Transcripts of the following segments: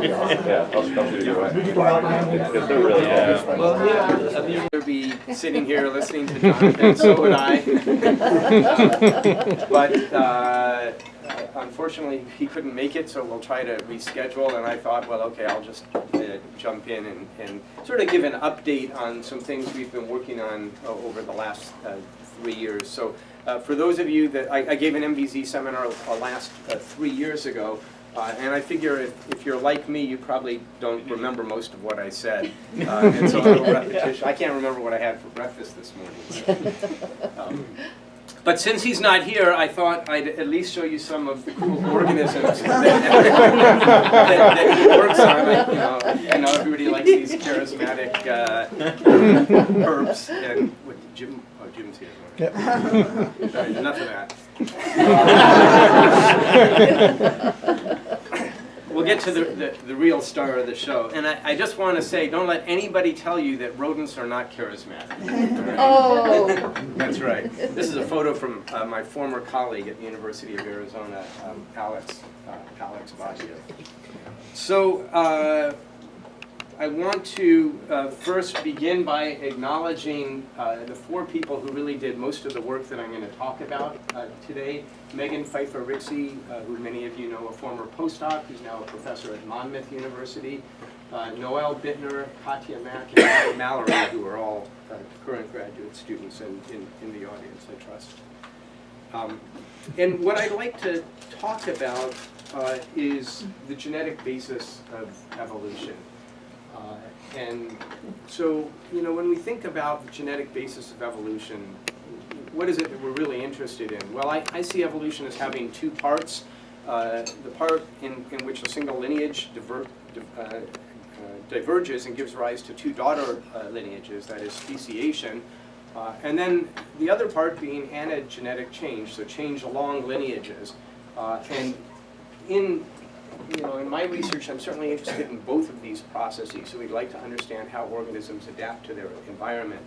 Yeah, I'll shoot you away. Because they're really long. Well, yeah, you would be sitting here listening to Jonathan, so would I. But unfortunately, he couldn't make it, so we'll try to reschedule. And I thought, well, okay, I'll just jump in and sort of give an update on some things we've been working on over the last 3 years. So for those of you that, I gave an MVZ seminar last 3 years ago. And I figure if you're like me, you probably don't remember most of what I said. And so a little repetition. I can't remember what I had for breakfast this morning. So. But since he's not here, I thought I'd at least show you some of the cool organisms that he works on. You know, everybody likes these charismatic herbs. And what, Jim? Oh, Jim's here. Yep. Sorry, enough of that. We'll get to the real star of the show. And I just want to say, don't let anybody tell you that rodents are not charismatic. Right? Oh! That's right. This is a photo from my former colleague at the University of Arizona, Alex Baggio. So I want to first begin by acknowledging the 4 people who really did most of the work that I'm going to talk about today. Megan Pfeiffer-Rixey, who many of you know, a former postdoc, who's now a professor at Monmouth University. Noelle Bittner, Katya Mack, and Adam Mallory, who are all current graduate students in the audience, I trust. And what I'd like to talk about is the genetic basis of evolution. And so, you know, when we think about the genetic basis of evolution, what is it that we're really interested in? Well, I see evolution as having 2 parts. The part in which a single lineage diverges and gives rise to 2 daughter lineages, that is speciation. And then the other part being anagenetic change, so change along lineages. And in my research, I'm certainly interested in both of these processes, so we'd like to understand how organisms adapt to their environment.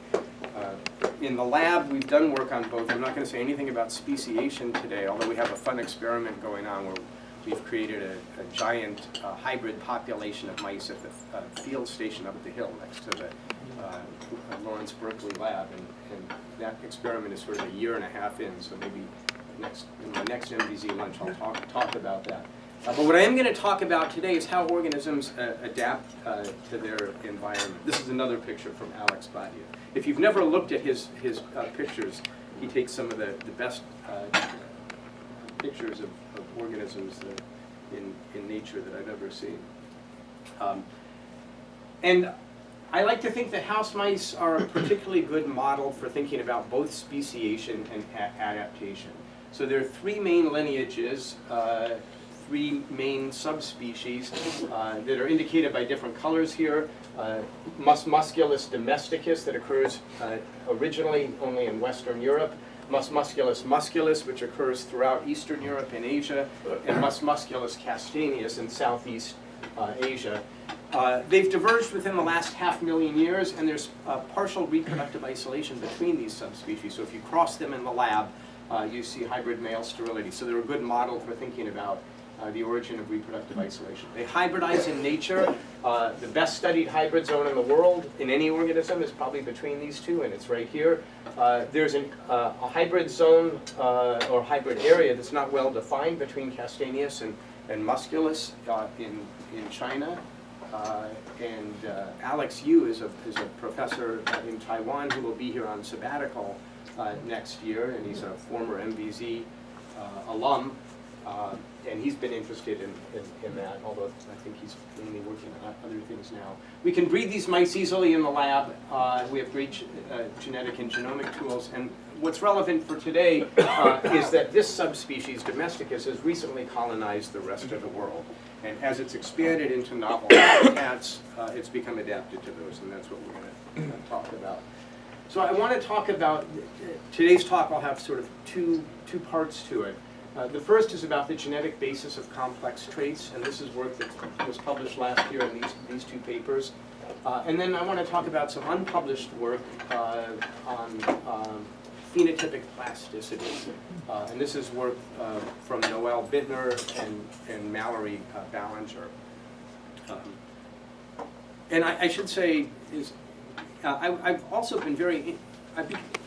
In the lab, we've done work on both. I'm not going to say anything about speciation today, although we have a fun experiment going on where we've created a giant hybrid population of mice at the field station up at the hill next to the Lawrence Berkeley lab, and that experiment is sort of 1.5 years in, so maybe in my next MVZ lunch I'll talk about that. But what I am going to talk about today is how organisms adapt to their environment. This is another picture from Alex Baggio. If you've never looked at his pictures, he takes some of the best pictures of organisms in nature that I've ever seen. And I like to think that house mice are a particularly good model for thinking about both speciation and adaptation. So there are 3 main lineages, 3 main subspecies that are indicated by different colors here. Mus musculus domesticus, that occurs originally only in Western Europe. Mus musculus musculus, which occurs throughout Eastern Europe and Asia. And Mus musculus castaneus in Southeast Asia. They've diverged within the last 500,000 years, and there's partial reproductive isolation between these subspecies. So if you cross them in the lab, you see hybrid male sterility. So they're a good model for thinking about the origin of reproductive isolation. They hybridize in nature. The best studied hybrid zone in the world in any organism is probably between these 2, and it's right here. There's a hybrid zone or hybrid area that's not well defined between Castaneus and Musculus in China. And Alex Yu is a professor in Taiwan who will be here on sabbatical next year, and he's a former MVZ alum. And he's been interested in that, although I think he's mainly working on other things now. We can breed these mice easily in the lab. We have great genetic and genomic tools. And what's relevant for today is that this subspecies, domesticus, has recently colonized the rest of the world. And as it's expanded into novel habitats, it's become adapted to those, and that's what we're going to talk about. So I want to talk about, today's talk will have sort of two parts to it. The first is about the genetic basis of complex traits, and this is work that was published last year in these 2 papers. And then I want to talk about some unpublished work on phenotypic plasticity. And this is work from Noelle Bittner and Mallory Ballinger. And I should say is, I've also been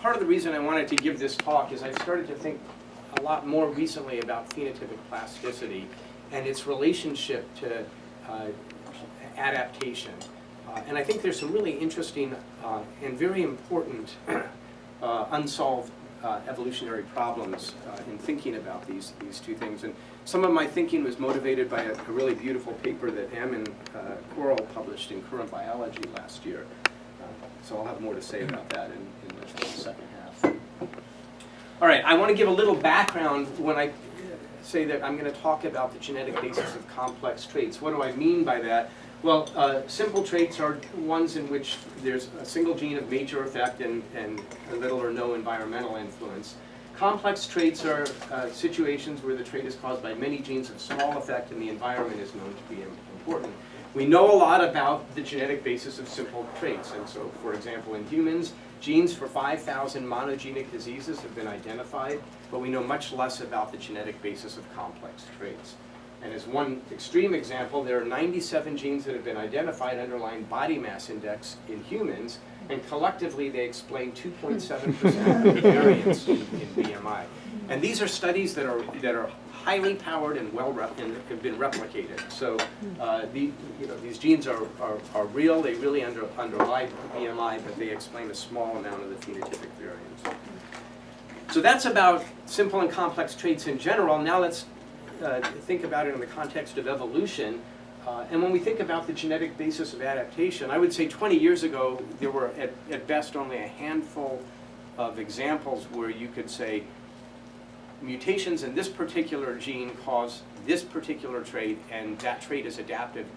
part of the reason I wanted to give this talk is I've started to think a lot more recently about phenotypic plasticity and its relationship to adaptation. And I think there's some really interesting and very important unsolved evolutionary problems in thinking about these two things. And some of my thinking was motivated by a really beautiful paper that Em and Coral published in Current Biology last year. So I'll have more to say about that in the second half. All right, I want to give a little background when I say that I'm going to talk about the genetic basis of complex traits. What do I mean by that? Well, simple traits are ones in which there's a single gene of major effect and little or no environmental influence. Complex traits are situations where the trait is caused by many genes of small effect and the environment is known to be important. We know a lot about the genetic basis of simple traits, and so, for example, in humans, genes for 5,000 monogenic diseases have been identified, but we know much less about the genetic basis of complex traits. And as one extreme example, there are 97 genes that have been identified underlying body mass index in humans, and collectively they explain 2.7% of the variance in BMI. And these are studies that are highly powered and and have been replicated. So these genes are real. They really underlie BMI, but they explain a small amount of the phenotypic variance. So that's about simple and complex traits in general. Now let's think about it in the context of evolution. And when we think about the genetic basis of adaptation, I would say 20 years ago, there were at best only a handful of examples where you could say mutations in this particular gene cause this particular trait, and that trait is adaptive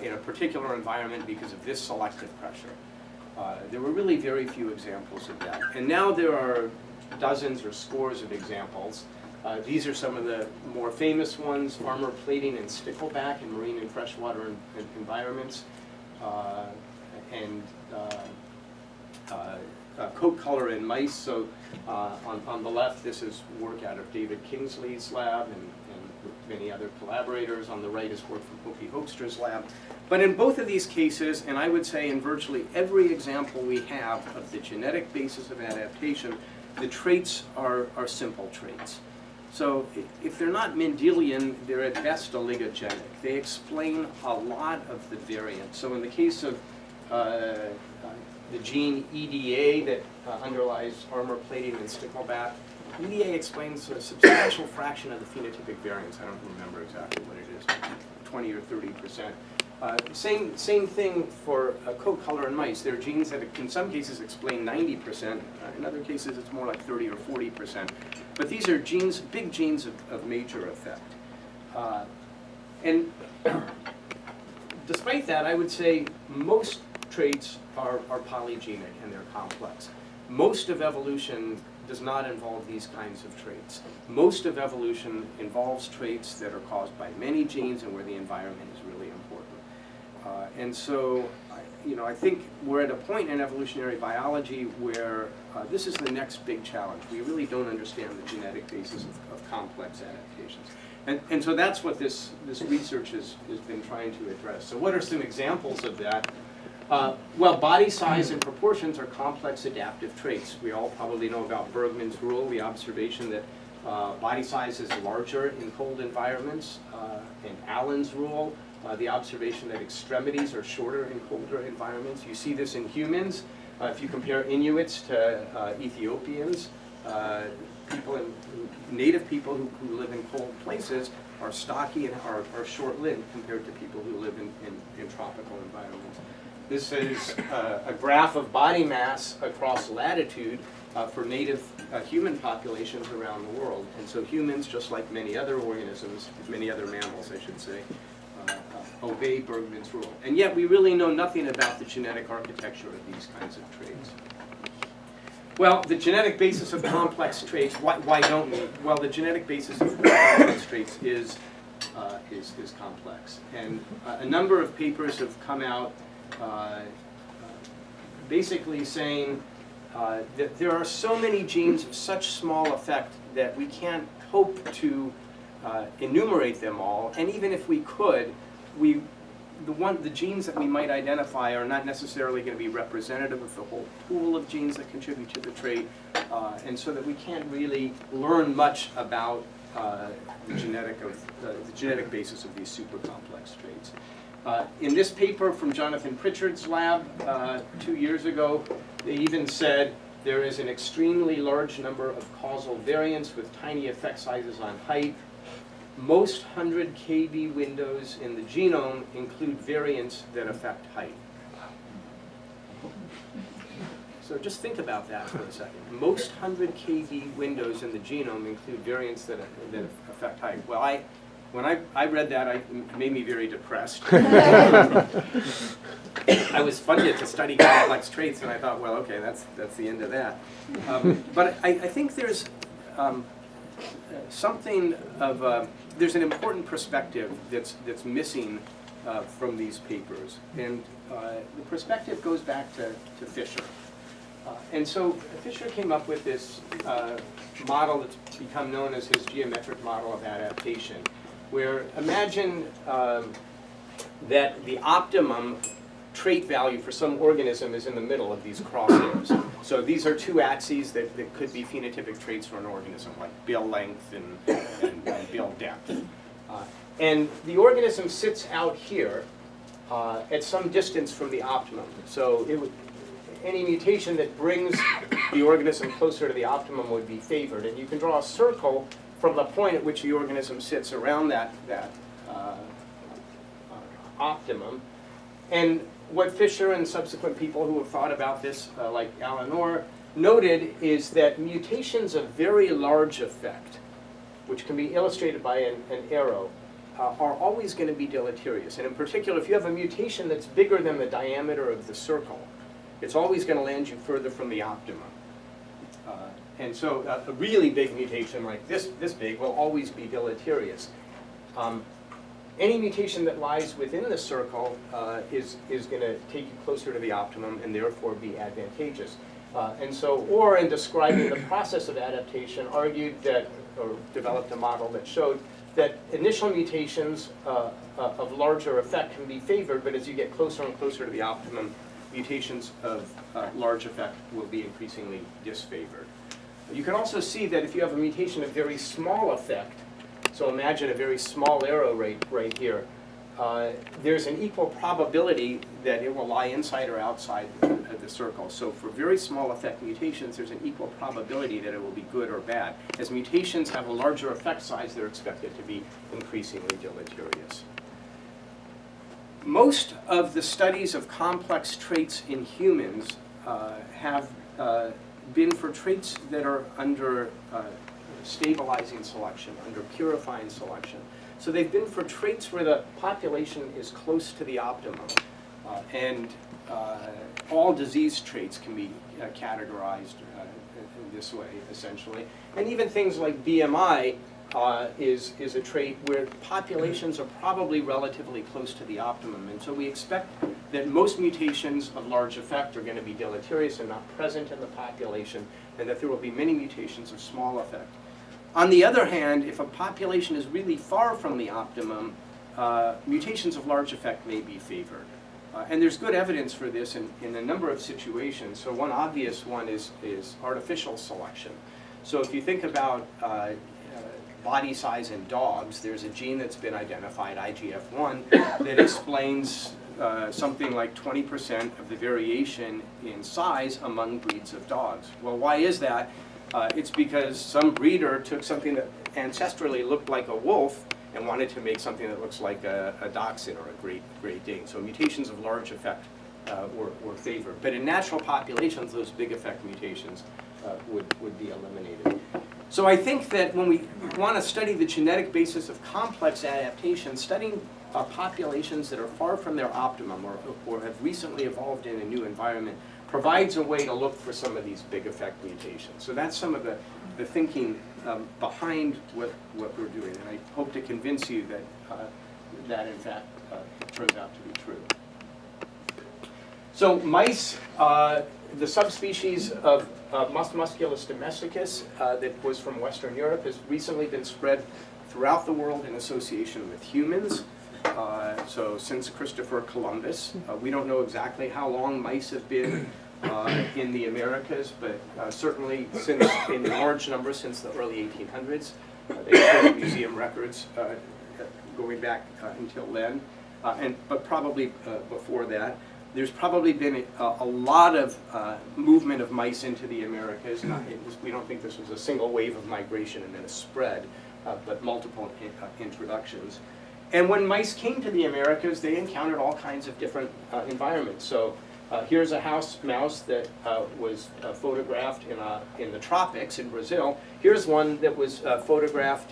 in a particular environment because of this selective pressure. There were really very few examples of that. And now there are dozens or scores of examples. These are some of the more famous ones: armor plating and stickleback in marine and freshwater environments, and coat color in mice. So on the left, this is work out of David Kingsley's lab and many other collaborators. On the right is work from Hopi Hoekstra's lab. But in both of these cases, and I would say in virtually every example we have of the genetic basis of adaptation, the traits are simple traits. So if they're not Mendelian, they're at best oligogenic. They explain a lot of the variance. So in the case of the gene EDA that underlies armor plating and stickleback, EDA explains a substantial fraction of the phenotypic variance. I don't remember exactly what it is, 20 or 30%. Same thing for coat color in mice. There are genes that in some cases explain 90%. In other cases, it's more like 30 or 40%. But these are genes, big genes of major effect. And despite that, I would say most traits are polygenic and they're complex. Most of evolution does not involve these kinds of traits. Most of evolution involves traits that are caused by many genes and where the environment is really important. And so, I think we're at a point in evolutionary biology where this is the next big challenge. We really don't understand the genetic basis of complex adaptations. And so that's what this research has been trying to address. So what are some examples of that? Well, body size and proportions are complex adaptive traits. We all probably know about Bergman's rule, the observation that body size is larger in cold environments, and Allen's rule, the observation that extremities are shorter in colder environments. You see this in humans. If you compare Inuits to Ethiopians, native people who live in cold places are stocky and are short-lived compared to people who live in tropical environments. This is a graph of body mass across latitude for native human populations around the world. And so humans, just like many other organisms, many other mammals, I should say, obey Bergman's rule. And yet we really know nothing about the genetic architecture of these kinds of traits. Well, the genetic basis of complex traits, why don't we? Well, the genetic basis of complex traits is complex. And a number of papers have come out basically saying that there are so many genes of such small effect that we can't hope to enumerate them all. And even if we could, the the genes that we might identify are not necessarily going to be representative of the whole pool of genes that contribute to the trait, and so that we can't really learn much about the genetic basis of these super complex traits. In this paper from Jonathan Pritchard's lab 2 years ago, they even said there is an extremely large number of causal variants with tiny effect sizes on height. Most 100 kb windows in the genome include variants that affect height. So just think about that for a second. Most 100 kb windows in the genome include variants that affect height. Well, when I read that, it made me very depressed. I was funded to study complex traits, and I thought, well, okay, that's the end of that. But I think there's something of there's an important perspective that's missing from these papers, and the perspective goes back to Fisher. And so Fisher came up with this model that's become known as his geometric model of adaptation, where imagine that the optimum trait value for some organism is in the middle of these crosshairs. So these are two axes that could be phenotypic traits for an organism, like bill length and bill depth. And the organism sits out here at some distance from the optimum. So any mutation that brings the organism closer to the optimum would be favored. And you can draw a circle from the point at which the organism sits around that optimum. And what Fisher and subsequent people who have thought about this, like Alan Orr, noted is that mutations of very large effect, which can be illustrated by an arrow, are always going to be deleterious. And in particular, if you have a mutation that's bigger than the diameter of the circle, it's always going to land you further from the optimum. And so a really big mutation like this big will always be deleterious. Any mutation that lies within the circle is going to take you closer to the optimum and therefore be advantageous. And so Orr, in describing the process of adaptation, argued that, or developed a model that showed that initial mutations of larger effect can be favored, but as you get closer and closer to the optimum, mutations of large effect will be increasingly disfavored. You can also see that if you have a mutation of very small effect, so imagine a very small arrow right here, there's an equal probability that it will lie inside or outside the circle. So for very small effect mutations, there's an equal probability that it will be good or bad. As mutations have a larger effect size, they're expected to be increasingly deleterious. Most of the studies of complex traits in humans have been for traits that are under stabilizing selection, under purifying selection. So they've been for traits where the population is close to the optimum. And all disease traits can be categorized in this way, essentially. And even things like BMI is a trait where populations are probably relatively close to the optimum. And so we expect that most mutations of large effect are going to be deleterious and not present in the population, and that there will be many mutations of small effect. On the other hand, if a population is really far from the optimum, mutations of large effect may be favored. And there's good evidence for this in a number of situations. So one obvious one is artificial selection. So if you think about body size in dogs, there's a gene that's been identified, IGF-1, that explains something like 20% of the variation in size among breeds of dogs. Well, why is that? It's because some breeder took something that ancestrally looked like a wolf and wanted to make something that looks like a dachshund or a Great Dane. So mutations of large effect were favored. But in natural populations, those big effect mutations would be eliminated. So I think that when we want to study the genetic basis of complex adaptation, studying populations that are far from their optimum or have recently evolved in a new environment provides a way to look for some of these big effect mutations. So that's some of the thinking behind what we're doing, and I hope to convince you that that in fact turns out to be true. So mice, the subspecies of Musculus domesticus that was from Western Europe has recently been spread throughout the world in association with humans. so since Christopher Columbus. We don't know exactly how long mice have been in the Americas, but certainly since, in large numbers, since the early 1800s. They have museum records going back until then, but probably before that. There's probably been a lot of movement of mice into the Americas. We don't think this was a single wave of migration and then a spread, but multiple introductions. And when mice came to the Americas, they encountered all kinds of different environments. So here's a house mouse that was photographed in the tropics in Brazil. Here's one that was photographed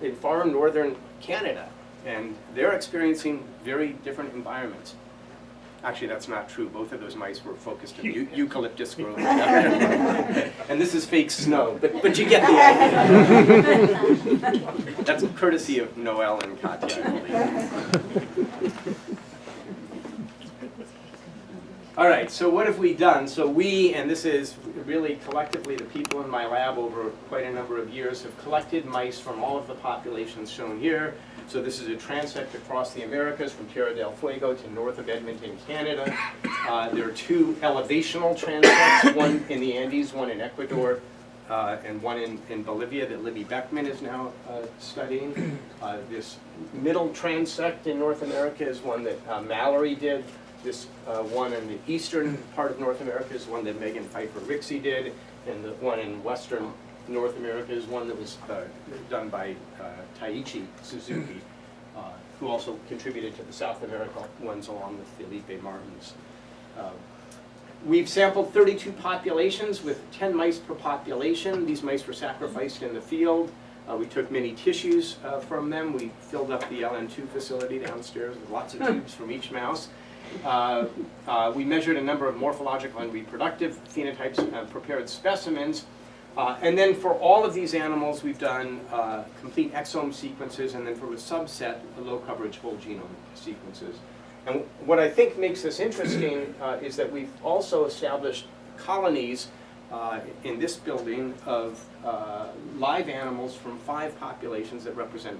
in far northern Canada. And they're experiencing very different environments. Actually, that's not true. Both of those mice were focused on eucalyptus growth. And this is fake snow, but you get the idea. That's courtesy of Noel and Katya, I believe. All right, so what have we done? So we, and this is really collectively the people in my lab over quite a number of years, have collected mice from all of the populations shown here. So this is a transect across the Americas from Tierra del Fuego to north of Edmonton, Canada. There are two elevational transects, one in the Andes, one in Ecuador, and one in Bolivia that Libby Beckman is now studying. This middle transect in North America is one that Mallory did. This one in the eastern part of North America is one that Megan Pfeiffer-Rixey did, and the one in western North America is one that was done by Taiichi Suzuki, who also contributed to the South America ones along with Felipe Martins. We've sampled 32 populations with 10 mice per population. These mice were sacrificed in the field. We took many tissues from them. We filled up the LN2 facility downstairs with lots of tubes from each mouse. We measured a number of morphological and reproductive phenotypes and prepared specimens. And then for all of these animals, we've done complete exome sequences, and then for a subset, low coverage whole genome sequences. And what I think makes this interesting is that we've also established colonies in this building of live animals from 5 populations that represent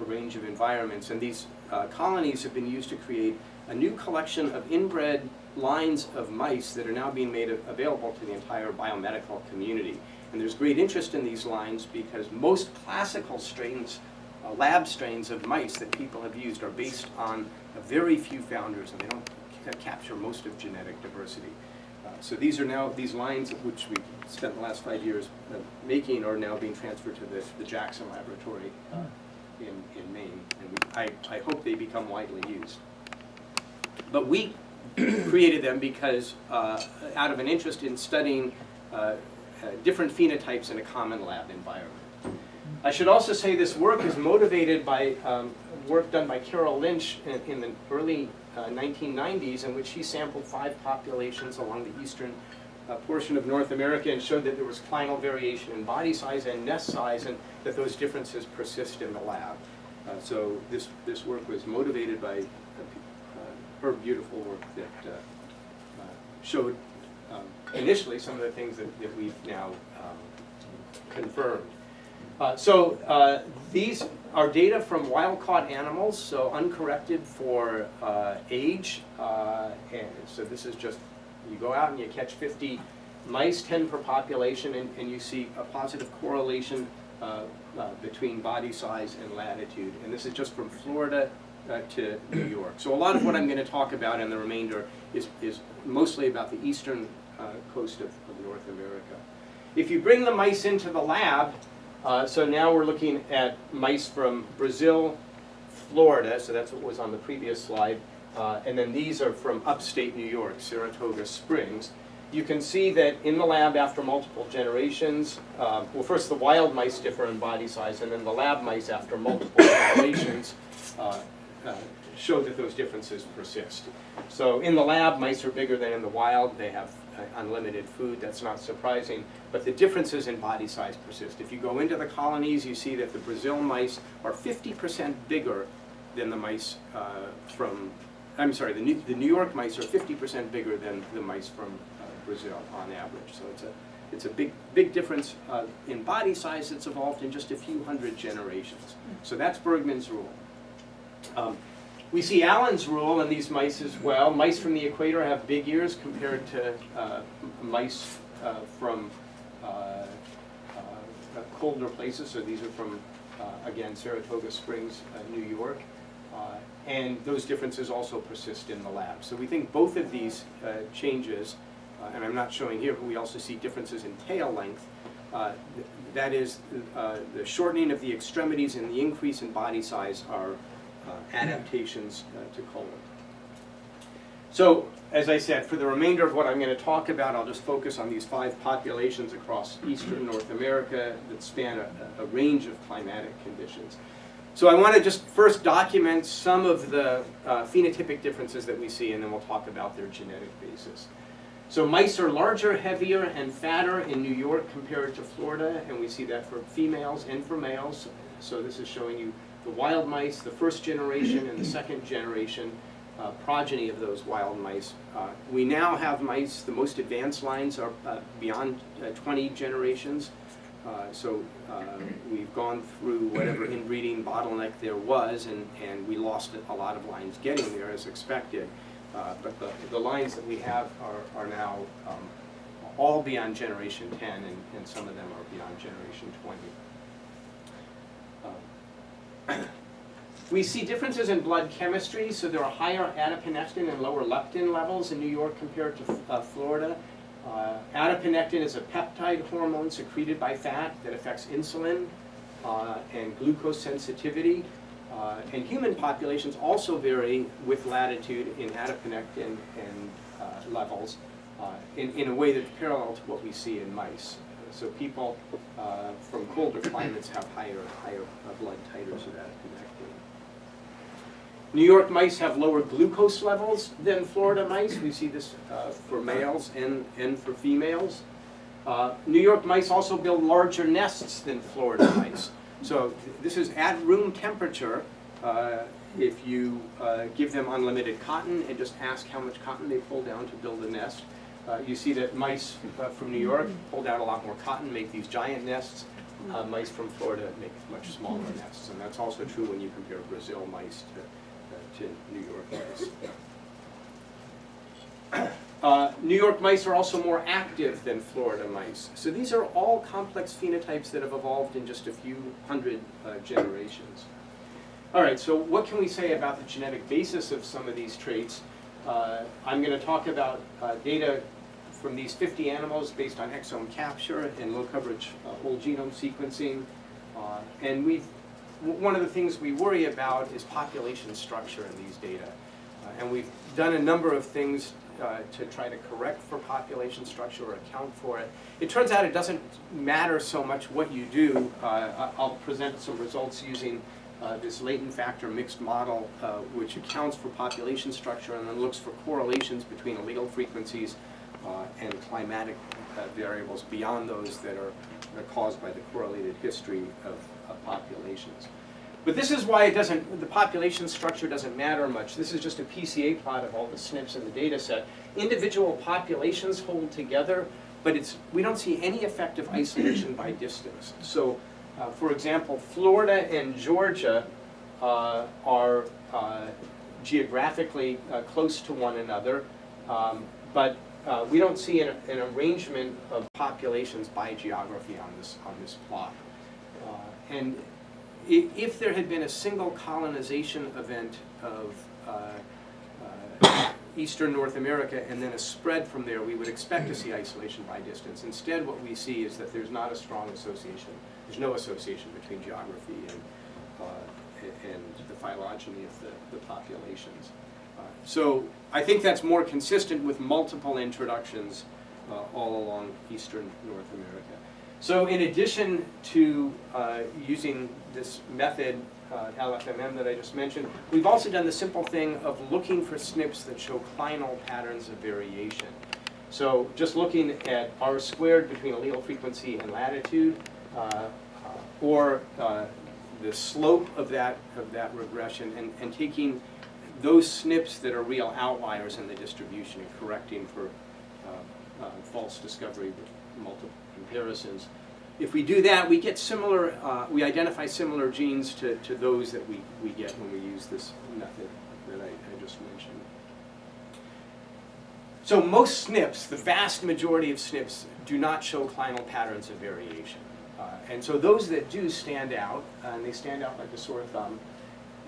a range of environments. And these colonies have been used to create a new collection of inbred lines of mice that are now being made available to the entire biomedical community. And there's great interest in these lines because most classical strains, lab strains of mice that people have used are based on a very few founders, and they don't capture most of genetic diversity. So these are now, these lines which we spent the last 5 years making are now being transferred to the Jackson Laboratory in Maine. And I hope they become widely used. But we created them because out of an interest in studying different phenotypes in a common lab environment. I should also say this work is motivated by work done by Carol Lynch in the early 1990s, in which she sampled 5 populations along the eastern portion of North America and showed that there was clinal variation in body size and nest size, and that those differences persist in the lab. So this work was motivated by her beautiful work that showed initially some of the things that we've now confirmed. These are data from wild-caught animals, so uncorrected for age. And so this is just, you go out and you catch 50 mice, 10 per population, and you see a positive correlation between body size and latitude. And this is just from Florida to New York. So a lot of what I'm going to talk about in the remainder is mostly about the eastern coast of North America. If you bring the mice into the lab, so now we're looking at mice from Brazil, Florida, so that's what was on the previous slide, and then these are from upstate New York, Saratoga Springs. You can see that in the lab after multiple generations, well, first the wild mice differ in body size, and then the lab mice after multiple generations show that those differences persist. So in the lab, mice are bigger than in the wild. They have unlimited food. That's not surprising. But the differences in body size persist. If you go into the colonies, you see that the Brazil mice are 50% bigger than the mice the New York mice are 50% bigger than the mice from Brazil on average. So it's a big difference in body size that's evolved in just a few hundred generations. So that's Bergman's rule. We see Allen's rule in these mice as well. Mice from the equator have big ears compared to mice from colder places. So these are from, again, Saratoga Springs, New York. And those differences also persist in the lab. So we think both of these changes, and I'm not showing here, but we also see differences in tail length. That is, the shortening of the extremities and the increase in body size are adaptations to colon. So, as I said, for the remainder of what I'm going to talk about, I'll just focus on these 5 populations across eastern North America that span a range of climatic conditions. So I want to just first document some of the phenotypic differences that we see, and then we'll talk about their genetic basis. So mice are larger, heavier, and fatter in New York compared to Florida, and we see that for females and for males. So this is showing you the wild mice, the first generation and the second generation progeny of those wild mice. We now have mice, the most advanced lines are beyond 20 generations. So we've gone through whatever inbreeding bottleneck there was, and we lost a lot of lines getting there as expected. But the lines that we have are now all beyond generation 10, and some of them are beyond generation 20. We see differences in blood chemistry, so there are higher adiponectin and lower leptin levels in New York compared to Florida. Adiponectin is a peptide hormone secreted by fat that affects insulin and glucose sensitivity. And human populations also vary with latitude in adiponectin and levels in a way that's parallel to what we see in mice. So people from colder climates have higher blood titers of adiponectin. New York mice have lower glucose levels than Florida mice. We see this for males and for females. New York mice also build larger nests than Florida mice. So this is at room temperature. If you give them unlimited cotton and just ask how much cotton they pull down to build a nest, you see that mice from New York pull down a lot more cotton, make these giant nests. Mice from Florida make much smaller nests, and that's also true when you compare Brazil mice to New York mice. New York mice are also more active than Florida mice. So these are all complex phenotypes that have evolved in just a few hundred generations. All right, so what can we say about the genetic basis of some of these traits? I'm going to talk about data from these 50 animals based on exome capture and low coverage whole genome sequencing. And one of the things we worry about is population structure in these data. And we've done a number of things to try to correct for population structure or account for it. It turns out it doesn't matter so much what you do. I'll present some results using this latent factor mixed model, which accounts for population structure and then looks for correlations between allele frequencies and climatic variables beyond those that are caused by the correlated history of populations. But this is why the population structure doesn't matter much. This is just a PCA plot of all the SNPs in the data set. Individual populations hold together, but we don't see any effect of isolation by distance. So, for example, Florida and Georgia are geographically close to one another, but we don't see an arrangement of populations by geography on this plot. And if there had been a single colonization event of eastern North America and then a spread from there, we would expect to see isolation by distance. Instead, what we see is that there's not a strong association. There's no association between geography and the phylogeny of the populations. So I think that's more consistent with multiple introductions all along eastern North America. So in addition to using this method, LFMM that I just mentioned, we've also done the simple thing of looking for SNPs that show clinal patterns of variation. So just looking at R squared between allele frequency and latitude, or the slope of that regression, and taking those SNPs that are real outliers in the distribution and correcting for false discovery with multiple comparisons. if we do that, we get similar, we identify similar genes to those that we get when we use this method that I just mentioned. So most SNPs, the vast majority of SNPs, do not show clinal patterns of variation. And so those that do stand out, and they stand out like a sore thumb.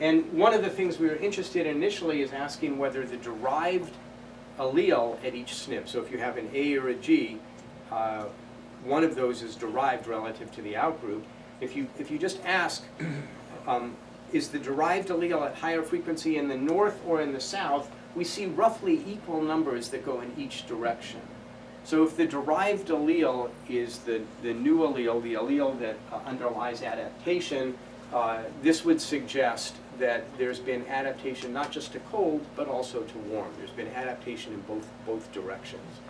And one of the things we were interested in initially is asking whether the derived allele at each SNP, so if you have an A or a G, one of those is derived relative to the outgroup. If you just ask, is the derived allele at higher frequency in the north or in the south, we see roughly equal numbers that go in each direction. So if the derived allele is the new allele, the allele that underlies adaptation, this would suggest that there's been adaptation not just to cold, but also to warm. There's been adaptation in both directions.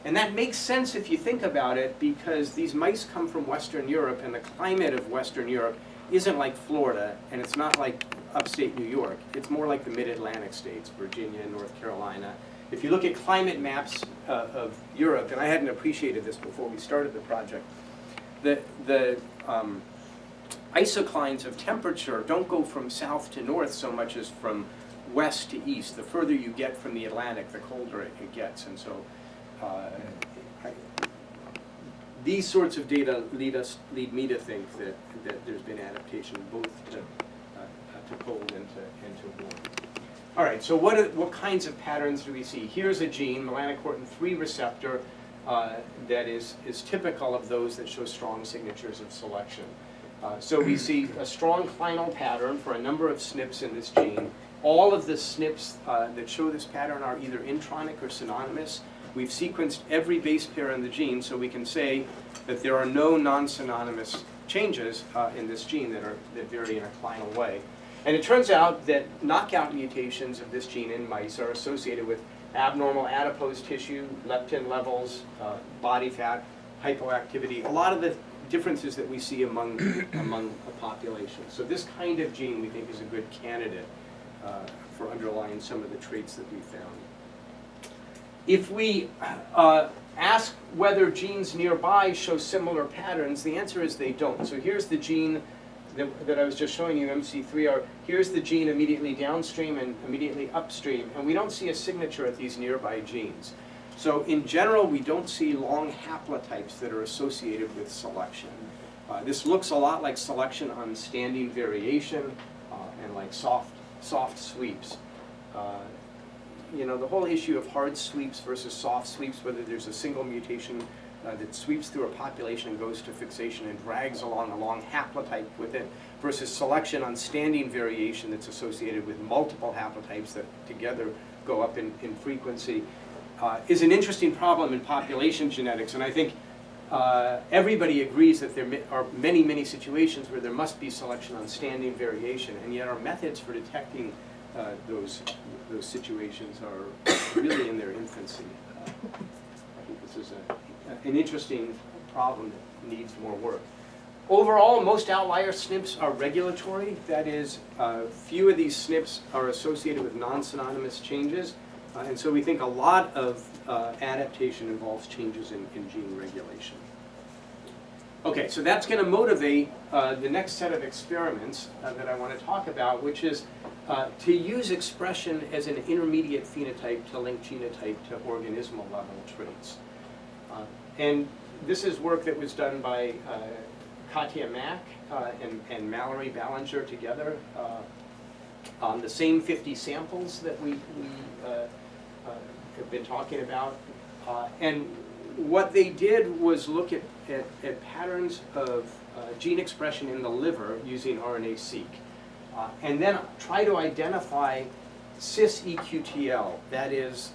And that makes sense if you think about it, because these mice come from Western Europe, and the climate of Western Europe isn't like Florida, and it's not like upstate New York. It's more like the mid-Atlantic states, Virginia, North Carolina. If you look at climate maps of Europe, and I hadn't appreciated this before we started the project, the isoclines of temperature don't go from south to north so much as from west to east. The further you get from the Atlantic, the colder it gets. And so these sorts of data lead me to think that there's been adaptation both to cold and to warm. All right, so what kinds of patterns do we see? Here's a gene, melanocortin-3 receptor, that is typical of those that show strong signatures of selection. So we see a strong clinal pattern for a number of SNPs in this gene. All of the SNPs that show this pattern are either intronic or synonymous. We've sequenced every base pair in the gene, so we can say that there are no non-synonymous changes in this gene that vary in a clinal way. And it turns out that knockout mutations of this gene in mice are associated with abnormal adipose tissue, leptin levels, body fat, hypoactivity, a lot of the differences that we see among a population. So this kind of gene we think is a good candidate for underlying some of the traits that we found. If we ask whether genes nearby show similar patterns, the answer is they don't. So here's the gene that I was just showing you, MC3R. Here's the gene immediately downstream and immediately upstream, and we don't see a signature at these nearby genes. So in general, we don't see long haplotypes that are associated with selection. This looks a lot like selection on standing variation and like soft sweeps. You know, the whole issue of hard sweeps versus soft sweeps, whether there's a single mutation that sweeps through a population and goes to fixation and drags along a long haplotype with it, versus selection on standing variation that's associated with multiple haplotypes that together go up in frequency, is an interesting problem in population genetics. And I think everybody agrees that there are many, many situations where there must be selection on standing variation, and yet our methods for detecting those situations are really in their infancy. I think this is an interesting problem that needs more work. Overall, most outlier SNPs are regulatory. That is, few of these SNPs are associated with non-synonymous changes. And so we think a lot of adaptation involves changes in gene regulation. Okay, so that's going to motivate the next set of experiments that I want to talk about, which is to use expression as an intermediate phenotype to link genotype to organismal level traits. And this is work that was done by Katya Mack and Mallory Ballinger together on the same 50 samples that we have been talking about. And what they did was look at patterns of gene expression in the liver using RNA-seq. And then try to identify cis-EQTL, that is,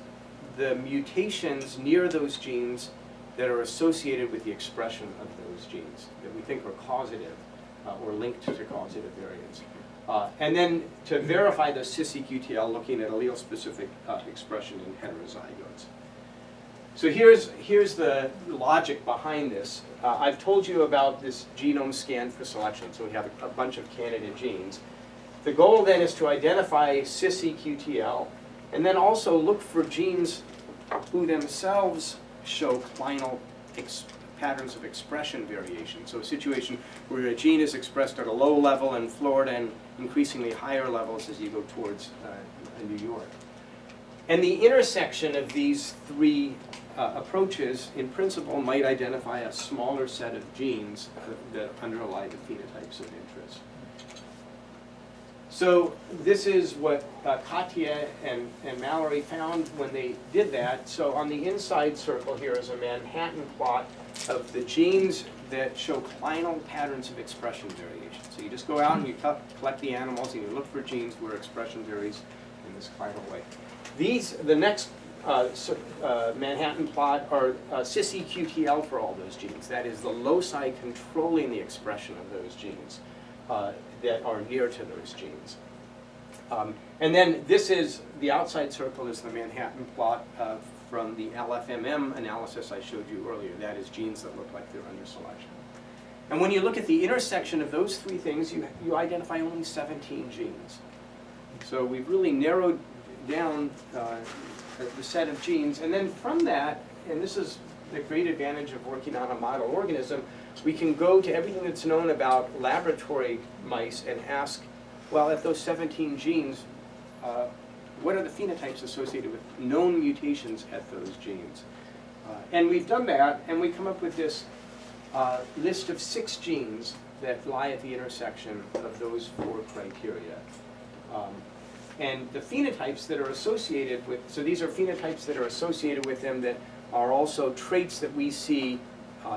the mutations near those genes that are associated with the expression of those genes that we think are causative or linked to causative variants. And then to verify the cis-EQTL, looking at allele-specific expression in heterozygotes. So here's the logic behind this. I've told you about this genome scan for selection, so we have a bunch of candidate genes. The goal then is to identify cis-EQTL, and then also look for genes who themselves show clinal patterns of expression variation. So a situation where a gene is expressed at a low level in Florida and increasingly higher levels as you go towards New York. And the intersection of these three approaches, in principle, might identify a smaller set of genes that underlie the phenotypes of interest. So this is what Katya and Mallory found when they did that. So on the inside circle here is a Manhattan plot of the genes that show clinal patterns of expression variation. So you just go out and you collect the animals and you look for genes where expression varies in this clinal way. The next Manhattan plot are cis-EQTL for all those genes. That is the loci controlling the expression of those genes that are near to those genes. And then this is, the outside circle is the Manhattan plot from the LFMM analysis I showed you earlier. That is genes that look like they're under selection. And when you look at the intersection of those three things, you identify only 17 genes. So we've really narrowed down the set of genes. And then from that, and this is the great advantage of working on a model organism, we can go to everything that's known about laboratory mice and ask, well, if those 17 genes, what are the phenotypes associated with known mutations at those genes? And we've done that, and we come up with this list of 6 genes that lie at the intersection of those 4 criteria. And the phenotypes that are associated with, so these are phenotypes that are associated with them that are also traits that we see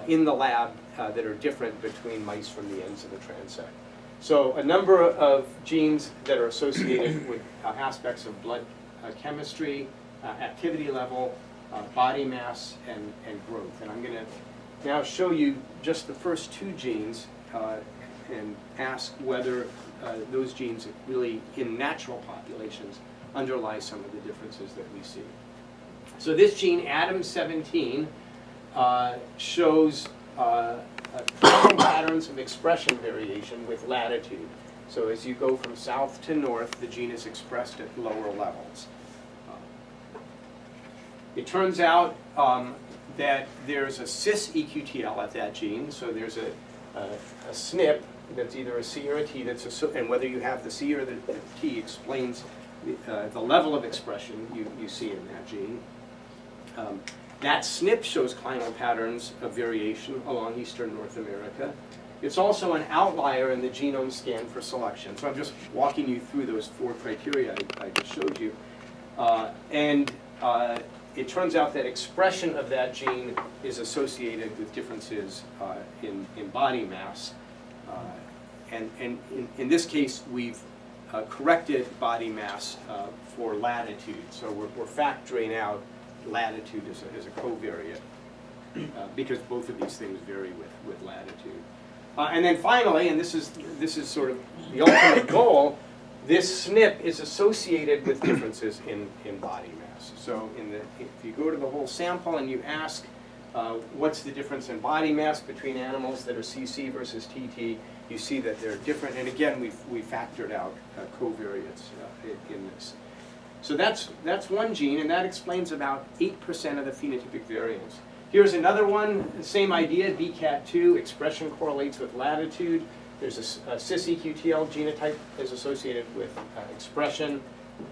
in the lab that are different between mice from the ends of the transect. So a number of genes that are associated with aspects of blood chemistry, activity level, body mass, and growth. And I'm going to now show you just the first 2 genes and ask whether those genes really, in natural populations, underlie some of the differences that we see. So this gene, ADAM17, shows patterns of expression variation with latitude. So as you go from south to north, the gene is expressed at lower levels. It turns out that there's a cis-EQTL at that gene, so there's a SNP that's either a C or a T, and whether you have the C or the T explains the level of expression you see in that gene. That SNP shows clinal patterns of variation along eastern North America. It's also an outlier in the genome scan for selection. So I'm just walking you through those 4 criteria I just showed you. It turns out that expression of that gene is associated with differences in body mass. And in this case, we've corrected body mass for latitude. So we're factoring out latitude as a covariate because both of these things vary with latitude. And then finally, and this is sort of the ultimate goal, this SNP is associated with differences in body mass. So if you go to the whole sample and you ask what's the difference in body mass between animals that are CC versus TT, you see that they're different. And again, we factored out covariates in this. So that's one gene, and that explains about 8% of the phenotypic variance. Here's another one, the same idea, BCAT2, expression correlates with latitude. There's a cis-EQTL genotype is associated with expression.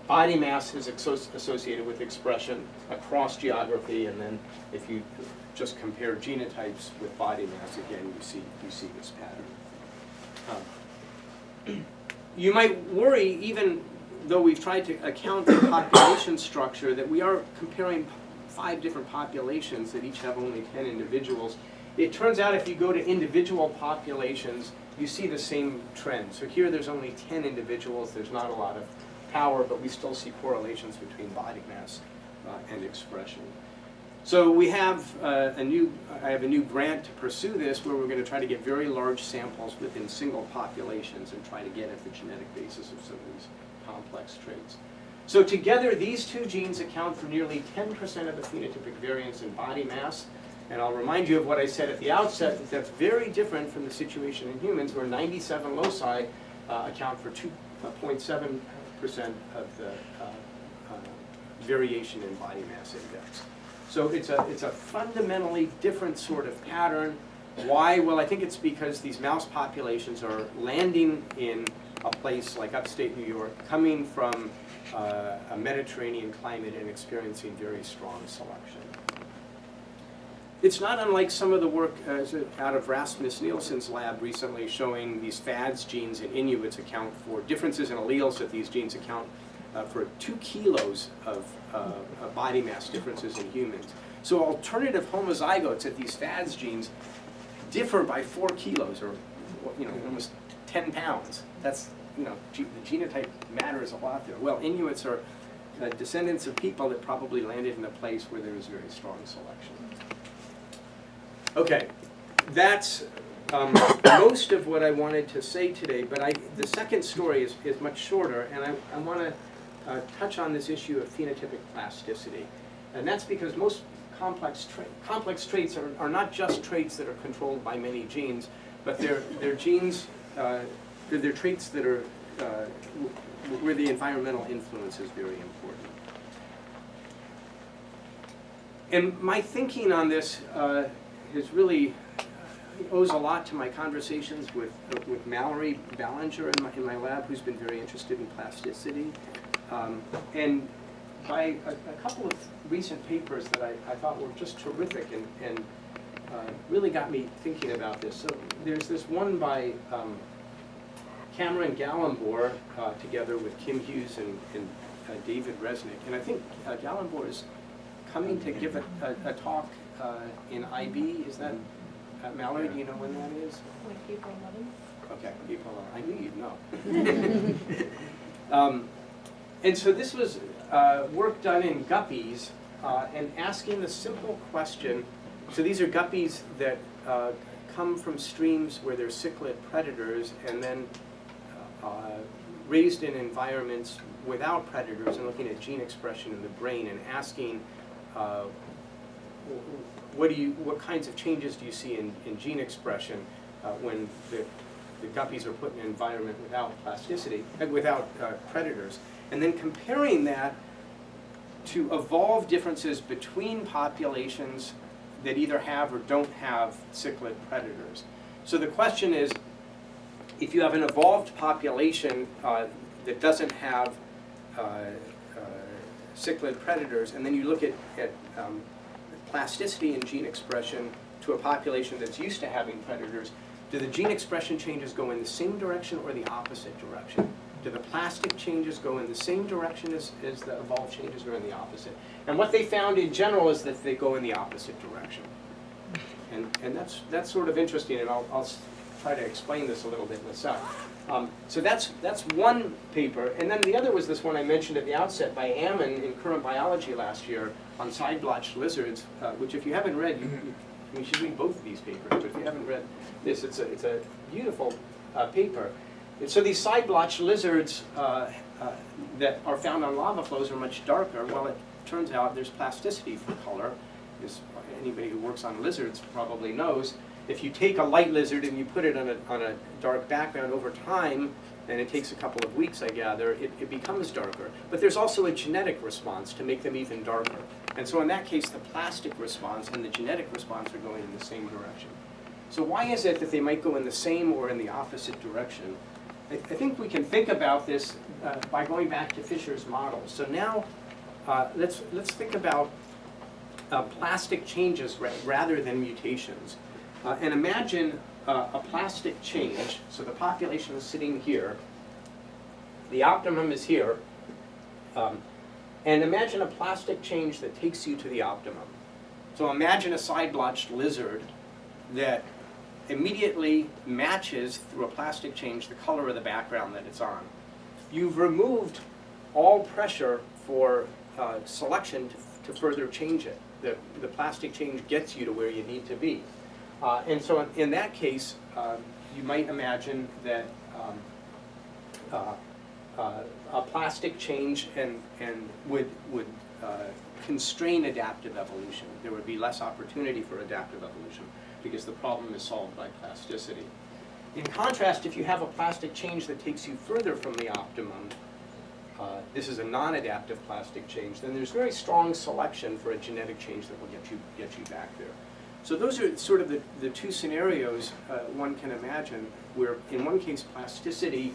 Body mass is associated with expression across geography, and then if you just compare genotypes with body mass, again, you see this pattern. You might worry, even though we've tried to account for population structure, that we are comparing 5 different populations that each have only 10 individuals. It turns out if you go to individual populations, you see the same trend. So here there's only 10 individuals, there's not a lot of power, but we still see correlations between body mass and expression. So we have I have a new grant to pursue this, where we're going to try to get very large samples within single populations and try to get at the genetic basis of some of these complex traits. So together, these 2 genes account for nearly 10% of the phenotypic variance in body mass. And I'll remind you of what I said at the outset, that that's very different from the situation in humans, where 97 loci account for 2.7% of the variation in body mass index. So it's a fundamentally different sort of pattern. Why? Well, I think it's because these mouse populations are landing in a place like upstate New York, coming from a Mediterranean climate and experiencing very strong selection. It's not unlike some of the work out of Rasmus Nielsen's lab recently showing these FADS genes in Inuits account for differences in alleles that these genes account for 2 kilos of body mass differences in humans. So alternative homozygotes at these FADS genes differ by 4 kilos, or almost 10 pounds. That's, the genotype matters a lot there. Well, Inuits are descendants of people that probably landed in a place where there was very strong selection. Okay, that's most of what I wanted to say today, but the second story is much shorter, and I want to touch on this issue of phenotypic plasticity. And that's because most complex traits are not just traits that are controlled by many genes, but they're genes, they're traits that are where the environmental influence is very important. And my thinking on this is really owes a lot to my conversations with Mallory Ballinger in my lab, who's been very interested in plasticity, and by a couple of recent papers that I thought were just terrific and really got me thinking about this. So there's this one by Cameron Gallenbohr together with Kim Hughes and David Resnick, and I think Gallenbohr is coming to give a talk in IB. Is that, Mallory, do you know when that is? Like April 11th. Okay, April 11th. I knew you'd know. And so this was work done in guppies and asking the simple question. So these are guppies that come from streams where there's cichlid predators and then raised in environments without predators, and looking at gene expression in the brain and asking what kinds of changes do you see in gene expression when the guppies are put in an environment without plasticity, without predators, and then comparing that to evolved differences between populations that either have or don't have cichlid predators. So the question is, if you have an evolved population that doesn't have cichlid predators, and then you look at plasticity in gene expression to a population that's used to having predators, do the gene expression changes go in the same direction or the opposite direction? Do the plastic changes go in the same direction as the evolved changes, or in the opposite? And what they found in general is that they go in the opposite direction. And that's sort of interesting, and I'll try to explain this a little bit in a sec. So that's one paper, and then the other was this one I mentioned at the outset by Ammon in Current Biology last year on side-blotched lizards, which if you haven't read, you should read both of these papers, but if you haven't read this, it's a beautiful paper. And so these side-blotched lizards that are found on lava flows are much darker. Well, it turns out there's plasticity for color. As anybody who works on lizards probably knows, if you take a light lizard and you put it on a dark background over time, and it takes a couple of weeks, I gather, it becomes darker. But there's also a genetic response to make them even darker. And so in that case, the plastic response and the genetic response are going in the same direction. So why is it that they might go in the same or in the opposite direction? I think we can think about this by going back to Fisher's model. So now let's think about plastic changes rather than mutations. And imagine a plastic change. So the population is sitting here. The optimum is here. And imagine a plastic change that takes you to the optimum. So imagine a side-blotched lizard that immediately matches, through a plastic change, the color of the background that it's on. You've removed all pressure for selection to further change it. The plastic change gets you to where you need to be. And so in that case, you might imagine that a plastic change would constrain adaptive evolution. There would be less opportunity for adaptive evolution because the problem is solved by plasticity. In contrast, if you have a plastic change that takes you further from the optimum, this is a non-adaptive plastic change, then there's very strong selection for a genetic change that will get you back there. So those are sort of the two scenarios one can imagine, where in one case plasticity